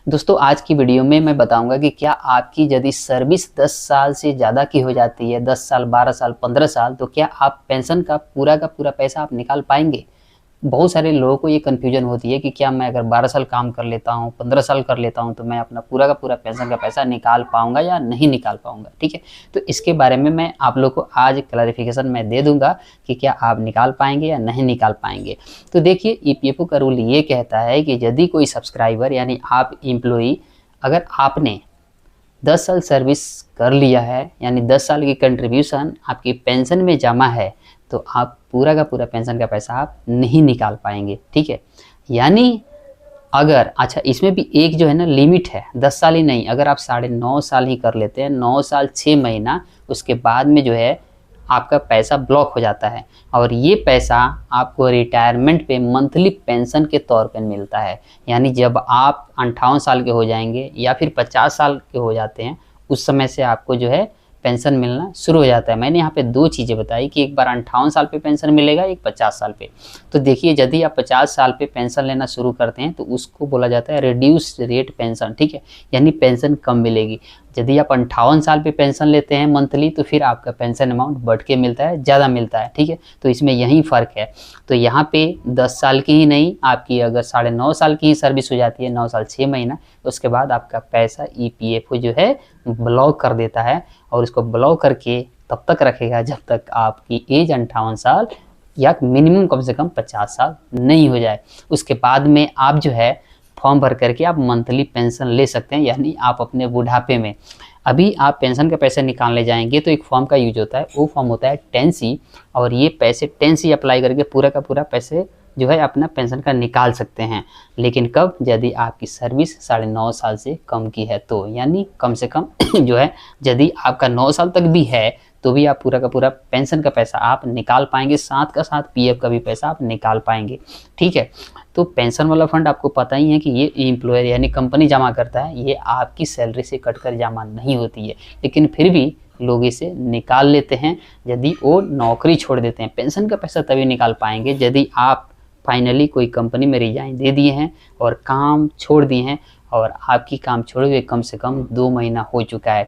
दोस्तों आज की वीडियो में मैं बताऊंगा कि क्या आपकी यदि सर्विस 10 साल से ज़्यादा की हो जाती है, 10 साल, 12 साल, 15 साल, तो क्या आप पेंशन का पूरा पैसा आप निकाल पाएंगे। बहुत सारे लोगों को ये कन्फ्यूजन होती है कि क्या मैं अगर 12 साल काम कर लेता हूँ, 15 साल कर लेता हूँ, तो मैं अपना पूरा का पूरा पेंशन का पैसा निकाल पाऊंगा या नहीं निकाल पाऊंगा। ठीक है, तो इसके बारे में मैं आप लोग को आज क्लैरिफिकेशन मैं दे दूंगा कि क्या आप निकाल पाएंगे या नहीं निकाल पाएंगे। तो देखिए, ईपीएफओ का रूल ये कहता है कि यदि कोई सब्सक्राइबर यानी आप एम्प्लॉई, अगर आपने 10 साल सर्विस कर लिया है, यानी 10 साल की कंट्रीब्यूशन आपकी पेंशन में जमा है, तो आप पूरा का पूरा पेंशन का पैसा आप नहीं निकाल पाएंगे। ठीक है, यानी अगर अच्छा, इसमें भी एक जो है ना लिमिट है, 10 साल ही नहीं, अगर आप 9.5 साल ही कर लेते हैं, 9 साल 6 महीना, उसके बाद में जो है आपका पैसा ब्लॉक हो जाता है और ये पैसा आपको रिटायरमेंट पे मंथली पेंशन के तौर पे मिलता है। यानी जब आप 58 साल के हो जाएंगे या फिर 50 साल के हो जाते हैं, उस समय से आपको जो है पेंशन मिलना शुरू हो जाता है। मैंने यहाँ पे दो चीज़ें बताई कि एक बार 58 साल पे पेंशन मिलेगा, एक 50 साल पे। तो देखिए, यदि आप 50 साल पे पेंशन लेना शुरू करते हैं तो उसको बोला जाता है रिड्यूस्ड रेट पेंशन। ठीक है, यानी पेंशन कम मिलेगी। यदि आप 58 साल पे पेंशन लेते हैं मंथली, तो फिर आपका पेंशन अमाउंट बढ़ के मिलता है, ज़्यादा मिलता है। ठीक है, तो इसमें यही फ़र्क है। तो यहाँ पे 10 साल की ही नहीं, आपकी अगर 9.5 साल की ही सर्विस हो जाती है, 9 साल 6 महीना, उसके बाद आपका पैसा ईपीएफओ जो है ब्लॉक कर देता है और इसको ब्लॉक करके तब तक रखेगा जब तक आपकी एज 58 साल या मिनिमम कम से कम 50 साल नहीं हो जाए। उसके बाद में आप जो है फॉर्म भर करके आप मंथली पेंशन ले सकते हैं, यानी आप अपने बुढ़ापे में। अभी आप पेंशन का पैसा निकालने जाएंगे तो एक फॉर्म का यूज होता है, वो फॉर्म होता है 10C, और ये पैसे 10C अप्लाई करके पूरा का पूरा पैसे जो है अपना पेंशन का निकाल सकते हैं। लेकिन कब? यदि आपकी सर्विस 9.5 साल से कम की है तो, यानी कम से कम जो है यदि आपका 9 साल तक भी है तो भी आप पूरा का पूरा पेंशन का पैसा आप निकाल पाएंगे, साथ का साथ पीएफ का भी पैसा आप निकाल पाएंगे। ठीक है, तो पेंशन वाला फंड आपको पता ही है कि ये एम्प्लॉयर यानी कंपनी जमा करता है, ये आपकी सैलरी से कटकर जमा नहीं होती है, लेकिन फिर भी लोग इसे निकाल लेते हैं यदि वो नौकरी छोड़ देते हैं। पेंशन का पैसा तभी निकाल पाएंगे यदि आप फाइनली कोई कंपनी में रिजाइन दे दिए हैं और काम छोड़ दिए हैं, और आपकी काम छोड़े हुए कम से कम 2 महीना हो चुका है।